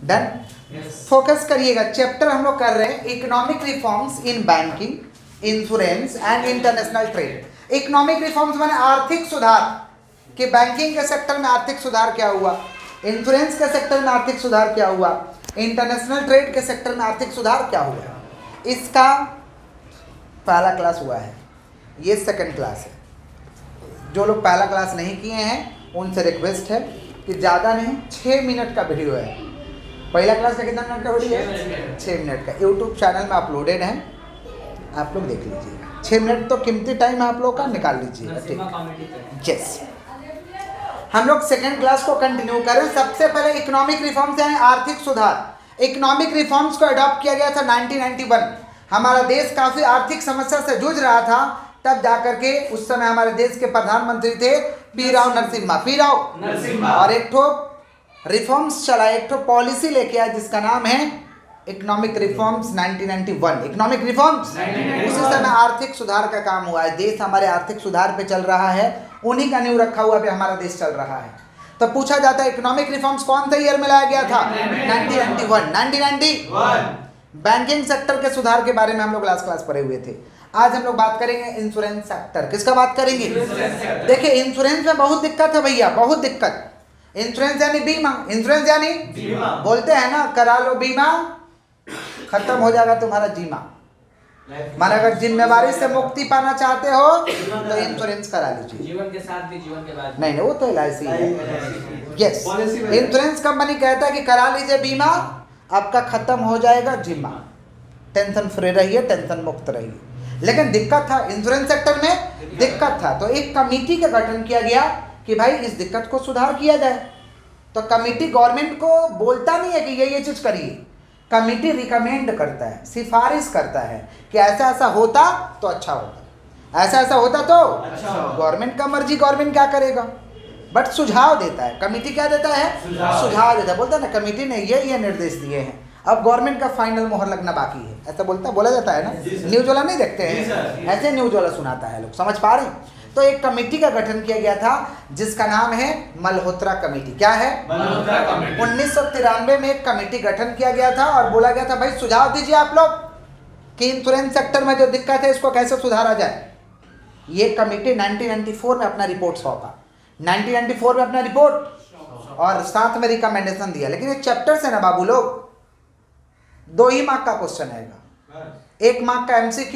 Done. Focus करिएगा, chapter हम लोग कर रहे हैं economic reforms in banking, insurance and international trade. Economic reforms माने आर्थिक सुधार, कि बैंकिंग के सेक्टर में आर्थिक सुधार क्या हुआ, इंश्योरेंस के सेक्टर में आर्थिक सुधार क्या हुआ, इंटरनेशनल ट्रेड के सेक्टर में आर्थिक सुधार क्या हुआ। इसका पहला क्लास हुआ है, ये सेकंड क्लास है। जो लोग पहला क्लास नहीं किए हैं उनसे रिक्वेस्ट है कि ज़्यादा नहीं, 6 मिनट का वीडियो है। पहला क्लास का कितना मिनट का वीडियो है? 6 मिनट का। यूट्यूब चैनल में अपलोडेड है, आप लोग देख लीजिएगा। 6 मिनट तो कीमती टाइम आप लोग का, निकाल लीजिएगा। ठीक, यस। हम लोग सेकेंड क्लास को कंटिन्यू करें। सबसे पहले इकोनॉमिक रिफॉर्म्स यानी आर्थिक सुधार। इकोनॉमिक रिफॉर्म्स को अडॉप्ट किया गया था 1991। हमारा देश काफ़ी आर्थिक समस्या से जूझ रहा था, तब जाकर के उस समय हमारे देश के प्रधानमंत्री थे पी राव नरसिम्हा, और एक ठो रिफॉर्म्स चला, एक ठो पॉलिसी लेके आया जिसका नाम है इकोनॉमिक रिफॉर्म्स 1991। इकोनॉमिक रिफॉर्म्स उसी समय आर्थिक सुधार का काम हुआ है। देश हमारे आर्थिक सुधार पे चल रहा है, उन्हीं का नींव रखा हुआ पे हमारा देश चल रहा है। तो पूछा जाता है इकोनॉमिक रिफॉर्म्स कौन से ईयर में लाया गया था? 1991। बैंकिंग सेक्टर के सुधार के बारे में हम लोग लास्ट क्लास पढ़े हुए थे। आज हम लोग बात करेंगे इंश्योरेंस सेक्टर। किसका बात करेंगे? देखिए इंश्योरेंस में बहुत दिक्कत है भैया, बहुत दिक्कत। इंश्योरेंस यानी बीमा, इंश्योरेंस यानी बोलते हैं ना, करा लो बीमा खत्म हो जाएगा तुम्हारा जीमा। माना अगर जिम्मेवारी से मुक्ति पाना चाहते हो तो इंश्योरेंस करा लीजिए। जीवन के साथ भी जीवन के बाद नहीं, वो तो LIC है। यस, इंश्योरेंस कंपनी कहता है कि करा लीजिए बीमा, आपका खत्म हो जाएगा जीमा, टेंशन फ्री रहिए, टेंशन मुक्त रहिए। लेकिन दिक्कत था इंश्योरेंस सेक्टर में, दिक्कत था। तो एक कमेटी का गठन किया गया कि भाई इस दिक्कत को सुधार किया जाए। तो कमेटी गवर्नमेंट को बोलता नहीं है कि ये चीज करिए, कमेटी रिकमेंड करता है, सिफारिश करता है कि ऐसा ऐसा होता तो अच्छा होता, ऐसा ऐसा होता तो अच्छा। गवर्नमेंट का मर्जी, गवर्नमेंट क्या करेगा, बट सुझाव देता है। कमेटी क्या देता है? सुझाव देता है। बोलता है ना कमेटी ने ये निर्देश दिए हैं, अब गवर्नमेंट का फाइनल मोहर लगना बाकी है, ऐसा बोला जाता है ना। न्यूज वाला नहीं देखते हैं, ऐसे न्यूज वाला सुनाता है, लोग समझ पा रहे हैं। तो एक कमेटी का गठन किया गया था जिसका नाम है मल्होत्रा कमेटी। क्या है? मल्होत्रा कमेटी। 1993 में एक कमेटी गठन किया गया था और बोला गया था भाई सुझाव दीजिए आप लोग कि इंश्योरेंस सेक्टर में जो दिक्कत है इसको कैसे सुधारा जाए। ये कमेटी 1994 में अपना रिपोर्ट सौंपा, 1994 में अपना रिपोर्ट और साथ में रिकमेंडेशन दिया। लेकिन एक चैप्टर से ना बाबू लोग 2 ही मार्क का क्वेश्चन आएगा, 1 मार्क का MCQ,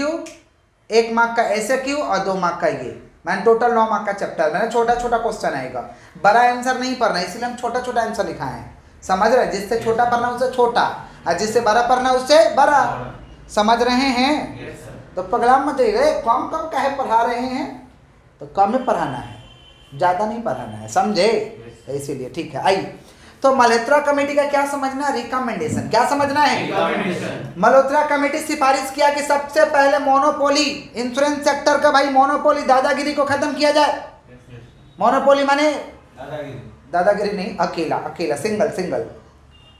1 मार्क का SAQ और 2 मार्क का ये। मैंने टोटल 9 मार्क का चैप्टर, मैंने छोटा छोटा क्वेश्चन आएगा, बड़ा आंसर नहीं पढ़ना, इसलिए हम छोटा छोटा आंसर लिखा है। समझ रहे? जिससे छोटा पढ़ना उससे छोटा और जिससे बड़ा पढ़ना उससे बड़ा। समझ रहे हैं? तो पगला मत गए, कम काहे पढ़ा रहे हैं, तो कम ही पढ़ाना है, ज़्यादा नहीं पढ़ाना है, समझे? इसीलिए ठीक है। आइए, तो मल्होत्रा कमेटी का क्या समझना? रिकमेंडेशन। क्या समझना है? मल्होत्रा कमेटी सिफारिश किया कि सबसे पहले मोनोपोली, इंश्योरेंस सेक्टर का भाई मोनोपोली, दादागिरी को खत्म किया जाए। मोनोपोली माने दादागिरी नहीं, अकेला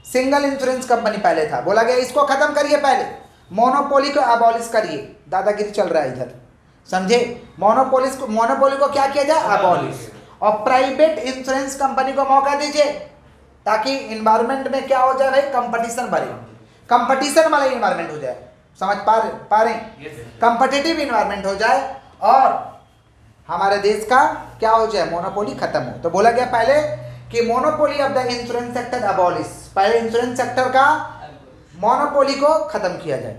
सिंगल इंश्योरेंस कंपनी पहले था, बोला गया इसको खत्म करिए, पहले मोनोपोली को अबॉलिश करिए, दादागिरी चल रहा है इधर, समझे? मोनोपोली को क्या किया जाए? अबॉलिश। और प्राइवेट इंश्योरेंस कंपनी को मौका दीजिए ताकि इन्वायरमेंट में क्या हो जाए भाई, कंपटीशन बढ़े, कंपटीशन वाला इन्वायरमेंट हो जाए। समझ पा रहे? कंपटीटिव इन्वायरमेंट हो जाए और हमारे देश का क्या हो जाए, मोनोपोली खत्म हो। तो बोला गया पहले कि monopoly of the insurance sector abolish, पहले इंश्योरेंस सेक्टर का मोनोपोली को खत्म किया जाए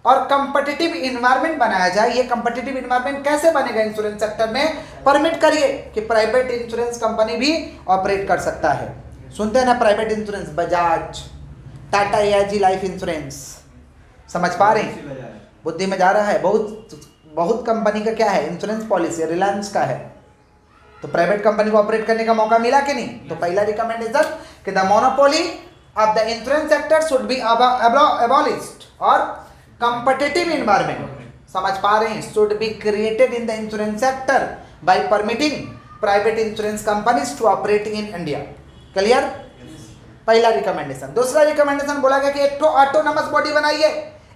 और कंपटीटिव इन्वायरमेंट बनाया जाए। ये कंपटीटिव इन्वायरमेंट कैसे बनेगा इंश्योरेंस सेक्टर में? परमिट करिए कि प्राइवेट इंश्योरेंस कंपनी भी ऑपरेट कर सकता है। सुनते हैं ना private insurance, Bajaj, Tata AIG life insurance. समझ पा रहे हैं? बुद्धि में जा रहा है। बहुत कंपनी का क्या है इंश्योरेंस पॉलिसी, रिलायंस का है। तो प्राइवेट कंपनी को ऑपरेट करने का मौका मिला कि नहीं? तो पहला रिकमेंडेशन कि the monopoly of the insurance sector should be abolished और competitive environment, समझ पा रहे हैं, should be created in the insurance sector by permitting private insurance companies to operate in India. Clear? पहला रिकमेंडेशन। दूसरा रिकमेंडेशन बोला गया कि एक तो ऑटोनमस बॉडी बनाइए,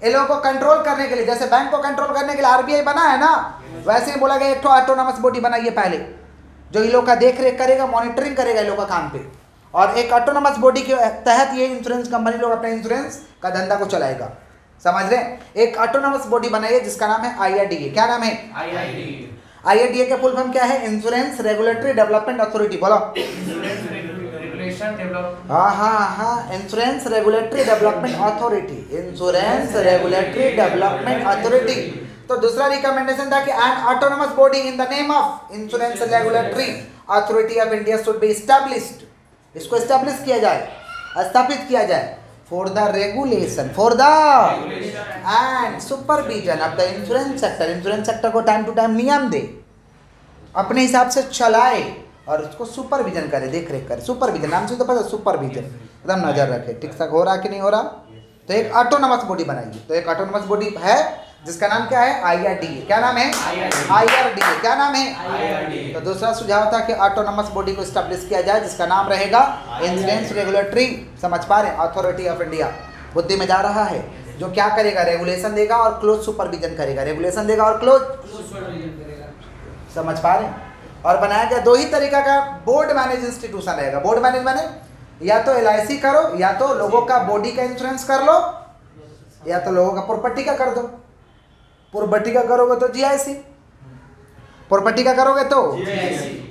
इन लोगों को कंट्रोल करने के लिए, जैसे बैंक को कंट्रोल करने के लिए RBI बना है ना, वैसे ही बोला गया एक तो ऑटोनमस बॉडी बनाइए पहले, जो इन लोग का देख रेख करेगा, मॉनिटरिंग करेगा इन लोग का काम पे, और एक ऑटोनोमस बॉडी के तहत ये इंश्योरेंस कंपनी लोग अपने इंश्योरेंस का धंधा को चलाएगा। समझ रहे हैं? एक ऑटोनोमस बॉडी बनाई है जिसका नाम है IRDA। क्या नाम है? IRDA का फुल फॉर्म क्या है? Insurance regulatory development authority. बोलो। हाँ, insurance regulatory development authority, insurance regulatory development authority. तो दूसरा रिकमेंडेशन था कि N autonomous body in the name of insurance regulatory authority of India should be established. इसको एस्टैब्लिश किया जाए, स्थापित किया जाए for the regulation, for the end supervision of the insurance sector. Insurance sector को टाइम टू टाइम नियम दे, अपने हिसाब से चलाए और उसको सुपरविजन करे, देख रेख करे। सुपरविजन नाम से तो पता, सुपरविजन एकदम नजर रखे ठीक ठाक हो रहा कि नहीं हो रहा। तो एक ऑटोनोमस बॉडी बनाइए। तो एक ऑटोनोमस बॉडी है जिसका नाम क्या है? IRDA। क्या नाम है? IRDA। क्या नाम है? तो दूसरा सुझाव था कि ऑटोनोमस बॉडी को स्टैब्लिश किया जाए जिसका नाम रहेगा इंश्योरेंस रेगुलेटरी, समझ पा रहे हैं, अथॉरिटी ऑफ इंडिया। बुद्धि में जा रहा है, जो क्या करेगा? रेगुलेशन देगा और क्लोज सुपरविजन करेगा। रेगुलेशन देगा और क्लोज समझ पा रहे हैं। और बनाया गया दो ही तरीका का बोर्ड मैनेज इंस्टीट्यूशन रहेगा। बोर्ड मैनेज माने या तो LIC करो, या तो लोगों का बॉडी का इंश्योरेंस कर लो, या तो लोगों का प्रॉपर्टी का कर दो। प्रॉपर्टी का करोगे तो GIC, प्रॉपर्टी का करोगे तो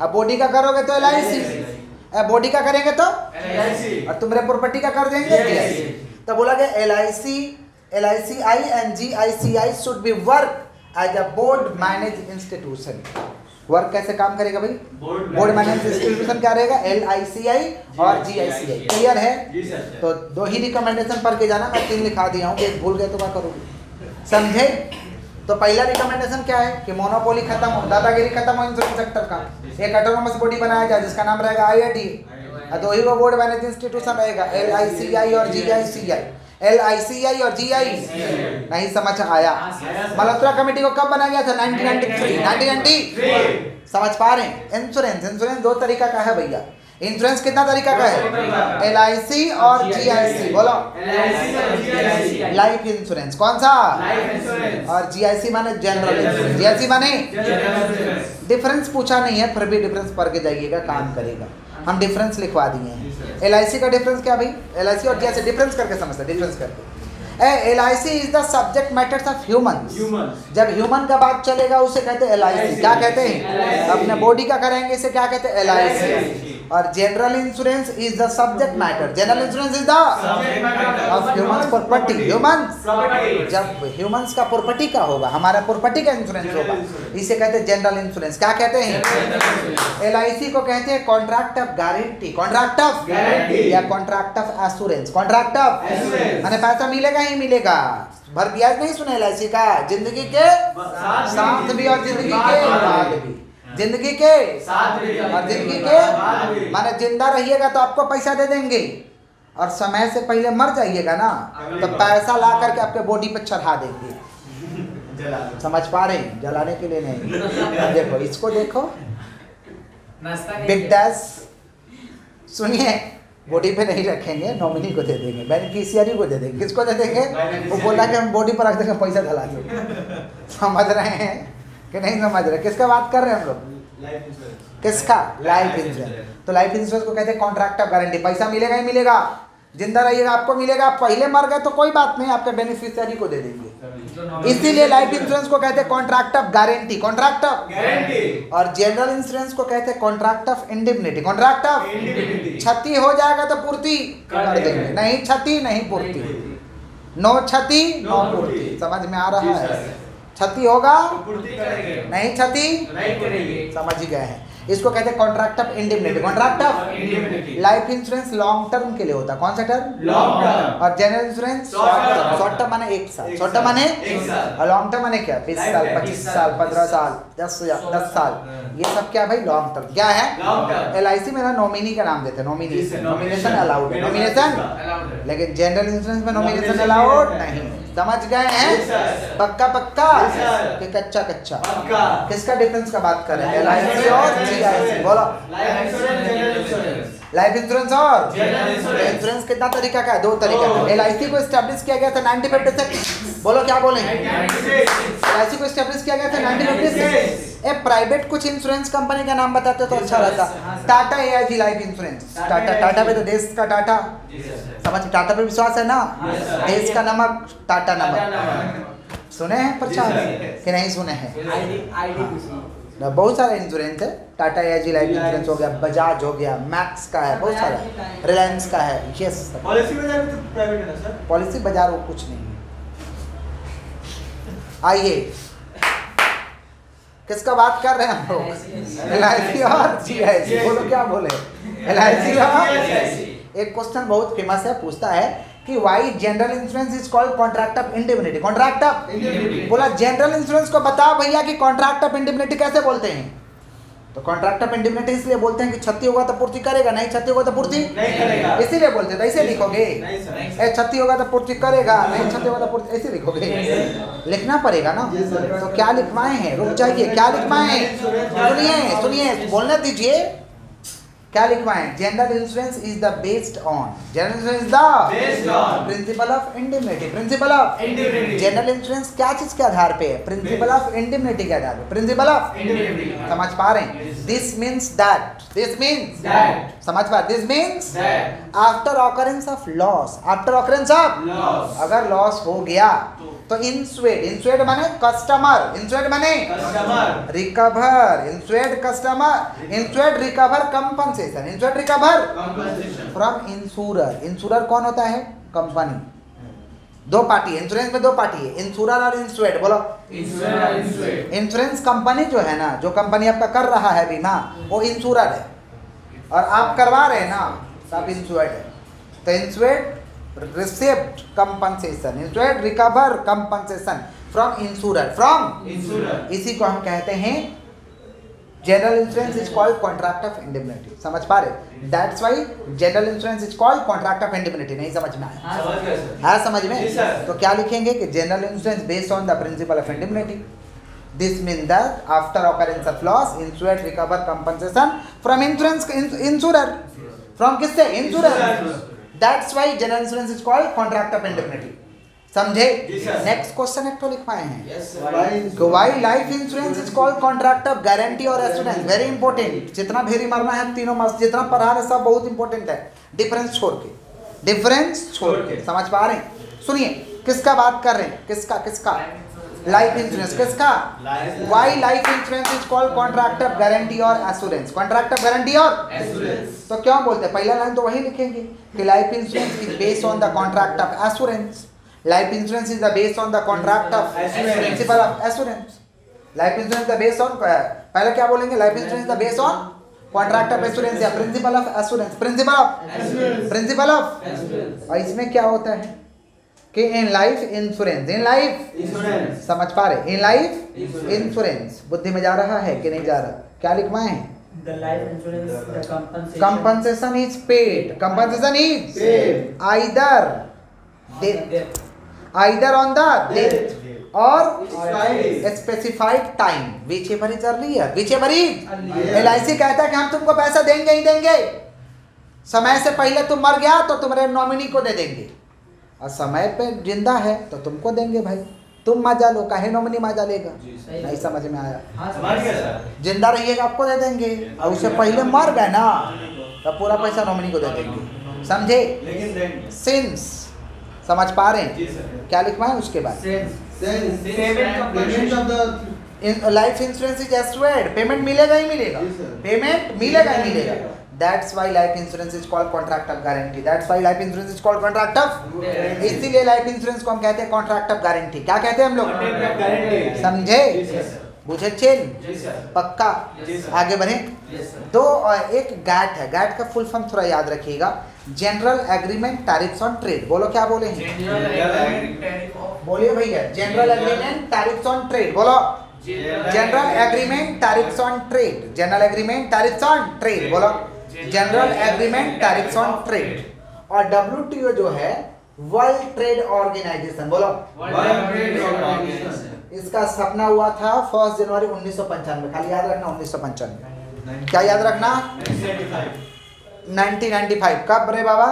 अब बॉडी का करोगे तो LIC, बॉडी का करेंगे तो और तुम्हारे प्रॉपर्टी का कर देंगे GIC। तो बोला गया LICI and GICI should be work as a board manage institution. Work कैसे काम करेगा भाई? बोर्ड मैनेज इंस्टीट्यूशन क्या रहेगा? LICI और GICI। क्लियर है? तो दो ही रिकमेंडेशन पढ़ के जाना, मैं 3 लिखा दिया हूँ, एक भूल गए तो क्या करोगे? समझे? तो पहला रिकमेंडेशन क्या है कि मोनोपोली खत्म हो, दादागिरी खत्म हो इंश्योरेंस सेक्टर का। एक ऑटोनोमस बॉडी बनाया जाए जिसका नाम रहेगा IRDA। दो ही को बोर्ड मैनेज इंस्टीट्यूशन रहेगा LICI और GICI। LICI और GI नहीं समझ आया? मल्होत्रा कमेटी को कब बनाया गया था? 1993। समझ पा रहे हैं? इंश्योरेंस दो तरीका का है भैया। इंश्योरेंस कितना तरीका का है? LIC और GIC। बोलो। लाइफ इंश्योरेंस कौन सा? और GIC माने जनरल इंश्योरेंस। GIC माने डिफरेंस पूछा नहीं है, फिर भी डिफरेंस पढ़ के जाइएगा, काम करेगा। हम डिफरेंस लिखवा दिए हैं। LIC का डिफरेंस क्या भाई? LIC और GIC डिफरेंस करके समझते, डिफरेंस करके। LIC is the subject matters of humans. जब ह्यूमन का बात चलेगा उसे कहते हैं LIC। क्या कहते हैं? अपने बॉडी का करेंगे इसे क्या कहते हैं? LIC। और general insurance is the subject matter. General insurance is the of humans property. Humans, जब ह्यूमंस का प्रॉपर्टी का होगा, हमारा प्रॉपर्टी का इंश्योरेंस होगा, इसे कहते हैं जनरल इंश्योरेंस। क्या कहते हैं? LIC को कहते हैं contract of guarantee, contract of या contract of assurance. Contract of माने पैसा मिलेगा ही मिलेगा। भर ब्याज नहीं सुने LIC का? जिंदगी के साथ भी और जिंदगी के बाद भी। जिंदगी के साथ और जिंदगी के माने जिंदा रहिएगा तो आपको पैसा दे देंगे, और समय से पहले मर जाइएगा ना तो पैसा ला करके आपके बॉडी पे चढ़ा देंगे। समझ पा रहे हैं? जलाने के लिए नहीं। देखो इसको, देखो बिग डैश। सुनिए, बॉडी पे नहीं रखेंगे, नॉमिनी को दे देंगे, बेनिफिशियरी को दे देंगे। किसको दे देंगे? वो बोला कि हम बॉडी पर रख देंगे, पैसा धला देंगे। समझ रहे हैं कि नहीं समझ रहे? किसका बात कर रहे हैं हम लोग? किसका? Life insurance. तो लाइफ इंश्योरेंस को कहते हैं कॉन्ट्रैक्ट ऑफ गारंटी। पैसा मिलेगा ही मिलेगा, जिंदा रहिएगा आपको मिलेगा। आप पहले मर गए तो कोई बात नहीं, आपके बेनिफिशियरी को दे देंगे। इसीलिए लाइफ इंश्योरेंस को कहते हैं contract of guarantee, contract of guarantee. और जनरल इंश्योरेंस को कहते हैं contract of indemnity, contract of क्षति हो जाएगा तो पूर्ति कर देंगे, नहीं क्षति नहीं पूर्ति। नो क्षति नो पूर्ति। समझ में आ रहा है? क्षति होगा नहीं, क्षति समझ ही गए हैं। इसको कहते हैं contract of indemnity. Contract of life insurance long term के लिए होता है। कौन सा टर्म? Long term. और जनरल इंश्योरेंस शॉर्ट टर्म माने 1 साल, शॉर्ट टर्म माने 1 साल, और लॉन्ग टर्म माने क्या? 20 साल, 25 साल, 15 साल, 10 साल। ये सब क्या भाई? Long term. क्या है? LIC में ना नॉमिनी का नाम देते हैं, नॉमिनेशन अलाउड है, नॉमिनेशन। लेकिन जनरल इंश्योरेंस में नॉमिनेशन अलाउड नहीं। समझ गए हैं? पक्का पक्का कि कच्चा कच्चा? किसका डिफरेंस का बात कर रहे हैं? LIC और GIC। बोलो। लाइफ इंश्योरेंस और इंश्योरेंस कितना तरीका का है? 2 तरीका का। LIC को एस्टेब्लिश किया गया था 1956। बोलो क्या बोले? LIC को एस्टेब्लिश किया गया था 1956। ए प्राइवेट कुछ इंश्योरेंस कंपनी का नाम बताते तो अच्छा रहता। Tata AIG life insurance. Tata पे तो देश का टाटा, समझ, टाटा पे विश्वास है ना? देश का नमक, टाटा नमक। सुने हैं प्रचार कि नहीं सुने हैं? बहुत सारे इंश्योरेंस है। टाटा AIG लाइफ इंश्योरेंस हो गया, बजाज हो गया, मैक्स का है, बहुत सारा, रिलायंस का है। यस, पॉलिसी बाजार भी तो प्राइवेट है ना सर? पॉलिसी बाजार वो कुछ नहीं है। आइए, किसका बात कर रहे हैं हम लोग? LIC और GIC। बोलो क्या बोले? LIC और एक क्वेश्चन बहुत फेमस है, पूछता है कि why general insurance is called contract of indemnity. Contract of बोला जनरल इंश्योरेंस को बताओ भैया कि कॉन्ट्रैक्ट ऑफ इंडिमनिटी कैसे बोलते हैं? तो कॉन्ट्रैक्ट ऑफ इंडिमनिटी इसलिए बोलते हैं कि क्षति होगा तो पूर्ति करेगा, नहीं क्षति होगा तो पूर्ति नहीं करेगा, इसीलिए बोलते हैं। ऐसे लिखोगे, क्षति होगा तो पूर्ति करेगा, नहीं क्षति होगा तो पूर्ति, ऐसे लिखोगे, लिखना पड़ेगा ना। तो क्या लिखवाए हैं? रुक जाइए, क्या लिखवाए हैं? सुनिए सुनिए, बोलने दीजिए। क्या लिखवाएं? General insurance is the based on, general insurance is the principle of indemnity. Principle of indemnity. General insurance क्या चीज के आधार पे है? प्रिंसिपल ऑफ इंडिमनिटी के आधार पे। प्रिंसिपल ऑफ इंडिमनिटी, समझ पा रहे हैं? This means that, this means that, समझ पा? This means that after occurrence of loss, after occurrence of loss, अगर लॉस हो गया तो इंस्वेड, इंस्वेड माने कस्टमर, इंस्वेड माने customer, recover, insured customer, insured recover compensation, insured recover compensation from insurer. Insurer कौन होता है? कंपनी। 2 पार्टी है इंश्योरेंस में, 2 पार्टी है, इंश्योरर और इंस्वेड। बोलो इंश्योरर और इंस्वेड। इंश्योरेंस कंपनी जो है ना, जो कंपनी आपका कर रहा है बीमा, वो इंश्योरर है, और आप करवा रहे हैं ना, तो आप इंस्वेड है। तो इंस्वेड received compensation, instead recover compensation from insurer, from insurer, इसी को हम कहते हैं general insurance is called contract of indemnity. समझ पा रहे? That's why general insurance is called contract of indemnity. नहीं समझ में आया? हाँ समझ में? तो क्या लिखेंगे कि general insurance based on the principle of indemnity. This mean that after occurrence of loss insured recover compensation from insurance, insurer, from किससे? Insurer. That's why general insurance is called contract of indemnity। समझे? Next question एक तो लिखवाए हैं, why life insurance is called contract of guarantee और assurance। Very important, जितना भेरी मारना है तीनों मार्क्स, जितना पढ़ा है सब बहुत इंपॉर्टेंट है। डिफरेंस छोड़ के, डिफरेंस छोड़ के, समझ पा रहे हैं? सुनिए, किसका बात कर रहे हैं? किसका? किसका? Life insurance. किसका? Why life insurance is called contract of guarantee और एश्योरेंस। कॉन्ट्रैक्ट ऑफ गारंटी और एश्योरेंस। तो क्यों बोलते हैं? पहला लाइन तो वही लिखेंगे कि life insurance is based on the contract of assurance. Life insurance is the based on the contract of principle of assurance. Life insurance the based on, पहले क्या बोलेंगे? Life insurance the based on contract of assurance या principle of assurance, principle of, principle of. और इसमें क्या होता है कि in life insurance, in life insurance, समझ पा रहे? इन लाइफ इंश्योरेंस, बुद्धि में जा रहा है कि नहीं जा रहा? क्या लिखवाए हैं? The life insurance, the compensation is paid, compensation is paid either death, either on the death or specified time, whichever is earlier, whichever is। LIC कहता है कि हम तुमको पैसा देंगे ही देंगे, समय से पहले तुम मर गया तो तुम्हारे नॉमिनी को दे देंगे, और समय पे जिंदा है तो तुमको देंगे भाई, तुम मजा लो, काहे नॉमिनी मजा लेगा? नहीं समझ में आया? जिंदा रहिएगा आपको दे देंगे, और उससे पहले मर गए ना तो पूरा पैसा नॉमिनी को दे देंगे। समझे? सिंस, समझ पा रहे हैं? क्या लिखवाएं उसके बाद? Life insurance is assured, payment मिलेगा ही मिलेगा, पेमेंट मिलेगा ही मिलेगा। That's why life insurance is called contract of guarantee. That's why life insurance is called contract of, इसीलिए लाइफ इंश्योरेंस को हम कहते हैं कॉन्ट्रैक्ट ऑफ गारंटी। क्या कहते हैं हम लोग? समझे? बुझे चेन? पक्का? आगे बढ़े? दो, एक गैट है, गैट का फुल फॉर्म थोड़ा याद रखिएगा, general agreement tariffs on trade. बोलो क्या बोले हैं? बोलिए भैया, general agreement tariffs on trade. बोलो general agreement tariffs on trade, general agreement tariffs on trade. बोलो general agreement tariffs on trade. और WTO जो है वर्ल्ड ट्रेड ऑर्गेनाइजेशन। बोलो वर्ल्ड ट्रेड ऑर्गेनाइजेशन। इसका स्थापना हुआ था 1 जनवरी 1995। खाली याद रखना 1995। क्या याद रखना? 1995 कब रे बाबा?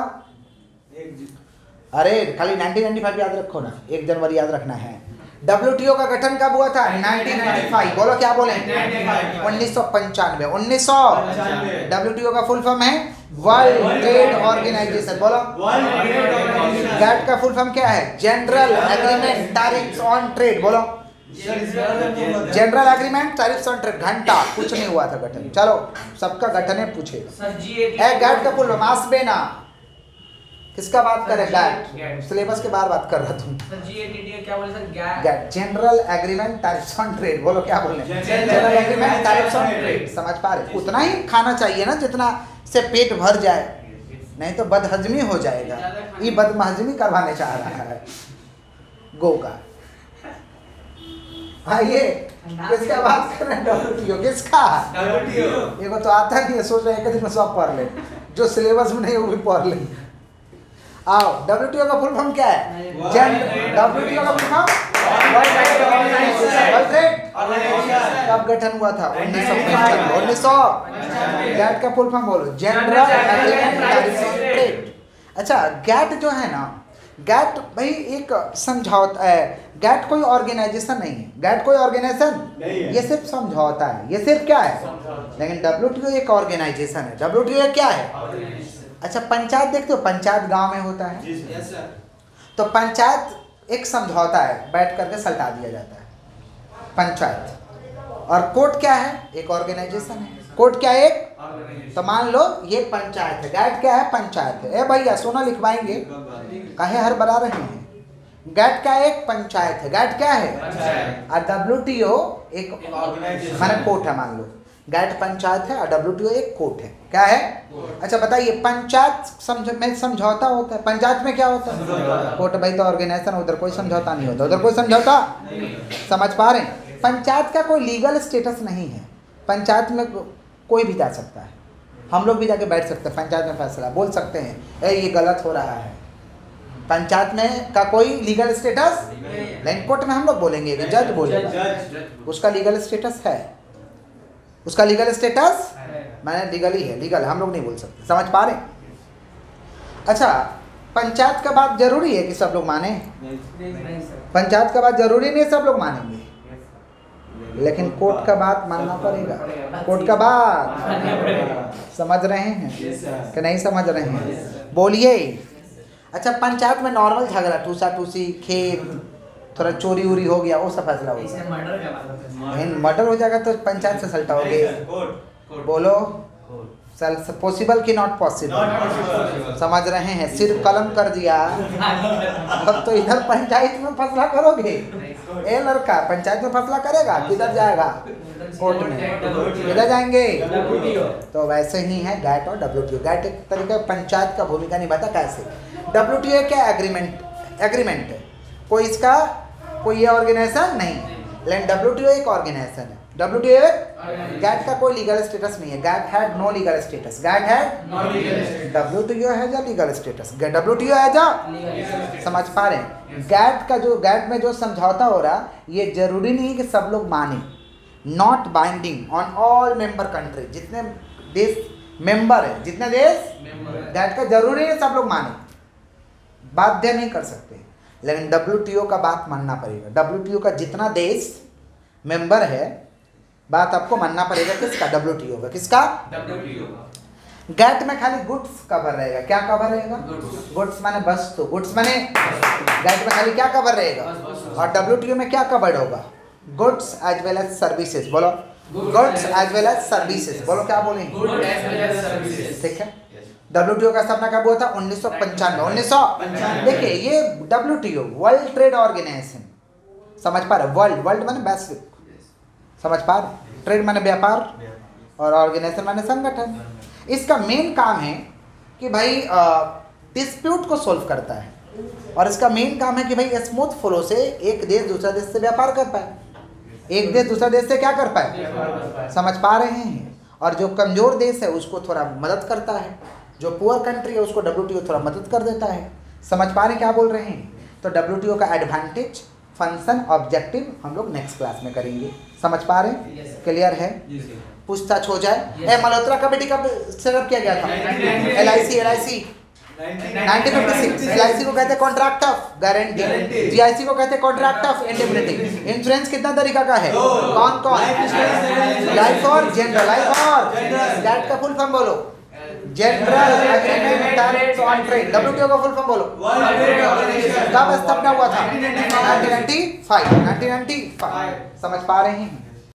एक जी- अरे खाली 1995 याद रखो ना, 1 जनवरी याद रखना है। WTO का गठन कब हुआ था? 1995। बोलो क्या बोले? 1995। 1900। WTO का फुल फॉर्म है वर्ल्ड ट्रेड ऑर्गेनाइजेशन। बोलो वर्ल्ड ट्रेड ऑर्गेनाइजेशन। गैट का फुल फॉर्म क्या है? General agreement tariffs on trade. बोलो सर, इसके बाद हम लोग बताएं। General agreement tariffs on trade. घंटा कुछ नहीं हुआ था गठन। चलो सबका गठन है पूछेगा। सर G8 ए गैट का फुल फॉर्म आसबेना किसका बात करे? Gate gate. सिलेबस के बार बात कर रहा तुम। सर G8 क्या बोले sir? GATT GATT general agreement tariffs on trade. बोलो क्या बोल रहे हैं? General agreement tariffs on trade. समझ पा रहे? उतना ही खाना चाहिए ना जितना से पेट भर जाए, नहीं तो बदहजमी हो जाएगा। ये बदहजमी करवाने चाह रहा है गो का। आइए किसका बात कर रहे हैं? WTO किसका? WTO। ये तो आता नहीं है, सोच रहे हैं कि दिन में सब पढ़ ले, जो सिलेबस में नहीं वो भी पढ़ ले। आओ WTO का फुल फॉर्म क्या है? WTO का full form world trade organisation. कब गठन हुआ था? 1995। 1900। गैट का फुल फॉर्म बोलो general agreement tariffs on trade. अच्छा गैट जो है ना, गैट भाई एक समझौता है। गैट कोई ऑर्गेनाइजेशन नहीं है। गैट कोई ऑर्गेनाइजेशन नहीं है। ये सिर्फ समझौता है। ये सिर्फ क्या है? लेकिन WTO एक ऑर्गेनाइजेशन है। WTO क्या है? अच्छा पंचायत देखते हो, पंचायत गांव में होता है, जी सर। Yes sir. तो पंचायत एक समझौता है, बैठ करके सल्टा दिया जाता है पंचायत। और कोर्ट क्या है? एक ऑर्गेनाइजेशन है। कोर्ट क्या है? एक। तो मान लो ये पंचायत है, गैट क्या है? पंचायत है। ए भैया सोना लिखवाएंगे, काहे हर बना रहे हैं? गैट क्या है? एक पंचायत है। गैट क्या है? पंचायत। और WTO एक ऑर्गेनाइजेशन। माने कोर्ट है। मान लो गैट पंचायत है और WTO एक कोर्ट है। क्या है? अच्छा बताइए, पंचायत में समझौता होता है, पंचायत में क्या होता है? समझौता। कोर्ट भाई तो ऑर्गेनाइजेशन, उधर कोई समझौता नहीं होता। उधर कोई समझौता समझ पा रहे हैं? पंचायत का कोई लीगल स्टेटस नहीं है। पंचायत में कोई भी जा सकता है, हम लोग भी जाके बैठ सकते हैं पंचायत में, फैसला बोल सकते हैं ए ये गलत हो रहा है। पंचायत में का कोई लीगल स्टेटस, लेकिन कोर्ट में हम लोग बोलेंगे कि जज बोलेगा, जज। उसका लीगल स्टेटस है। उसका लीगल स्टेटस मैंने लीगली है, लीगल हम लोग नहीं बोल सकते। समझ पा रहे? अच्छा पंचायत का बात जरूरी है कि सब लोग माने? नहीं सर। पंचायत का बात जरूरी नहीं है सब लोग मानेंगे, लेकिन कोर्ट का बात मानना पड़ेगा। कोर्ट का बात समझ रहे हैं Yes, sir. कि नहीं समझ रहे हैं? बोलिए। अच्छा पंचायत में नॉर्मल झगड़ा, टूसा टूसी, खेत थोड़ा चोरी उरी हो गया, वो सब फैसला होगा। इसमें मर्डर का बात है। लेकिन मर्डर हो जाएगा तो पंचायत से सल्टाओगे। कोर्ट। बोलो पॉसिबल कि नॉट Not पॉसिबल? possible. समझ रहे हैं? सिर कलम कर दिया, अब तो इधर पंचायत में फैसला करोगे। ए लड़का पंचायत में फैसला करेगा, किधर जाएगा? कोर्ट में। किधर जाएंगे? तो वैसे ही है गैट और WTO। गैट एक तरीके का पंचायत का भूमिका निभाता। कैसे? WTO क्या एग्रीमेंट है, कोई इसका कोई ये ऑर्गेनाइजेशन नहीं, लेकिन WTO एक ऑर्गेनाइजेशन है। WTO गैट का कोई लीगल स्टेटस नहीं है। GATT had no legal status. GATT had WTO है जो लीगल स्टेटस। WTO है जो, समझ पा रहे हैं? गैट में जो समझौता हो रहा, ये जरूरी नहीं है कि सब लोग माने। Not binding on all member country. जितने देश मेंबर है, जितने देश गैट का जरूरी है सब लोग माने, बाध्य नहीं कर सकते। लेकिन WTO का बात मानना पड़ेगा। WTO का जितना देश मेंबर है, बात आपको मानना पड़ेगा। किसका? WTO का। किसका? गैट में खाली गुड्स कवर रहेगा। क्या कवर रहेगा? गुड्स माने वस्तु। गुड्स माने गैट में खाली क्या कवर रहेगा? और WTO में क्या कवर्ड होगा? Goods as well as services. बोलो goods as well as services. बोलो क्या बोलेंगे? ठीक है। WTO का स्थापना कब हुआ था? 1995। 1900। देखिए ये WTO वर्ल्ड ट्रेड ऑर्गेनाइजेशन, समझ पा रहे? वर्ल्ड माने वैश्विक, समझ पा रहे? ट्रेड माने व्यापार और ऑर्गेनाइजेशन माने संगठन। इसका मेन काम है कि भाई डिस्प्यूट को सॉल्व करता है, और इसका मेन काम है कि भाई स्मूथ फ्लो से एक देश दूसरा देश से व्यापार कर पाए, एक देश दूसरा देश से क्या कर पाए। समझ पा रहे हैं? और जो कमजोर देश है उसको थोड़ा मदद करता है, जो पुअर कंट्री है उसको WTO थोड़ा मदद कर देता है। समझ पा रहे हैं क्या बोल रहे हैं? तो WTO का एडवांटेज फंक्शन ऑब्जेक्टिव हम लोग नेक्स्ट क्लास में करेंगे। समझ पा रहे हैं? Yes, sir. क्लियर है? जी सर। पूछताछ हो जाए। Yes. मल्होत्रा कमेटी कब सेटअप किया गया था? 1956 1956। LIC को कहते हैं contract of guarantee, Guarantee. GIC को कहते हैं कॉन्ट्रैक्ट ऑफ इंडेमनिटी। इंश्योरेंस कितना तरीका का है? दो। कौन कौन? Life insurance, लाइफ और जनरल। लाइफ और General. दैट का फुल फॉर्म बोलो। General agreement terms on trade. WTO का फुल फॉर्म बोलो। World trade organisation. कब स्थापना हुआ था? 1995। 1995। समझ पा रहे हैं?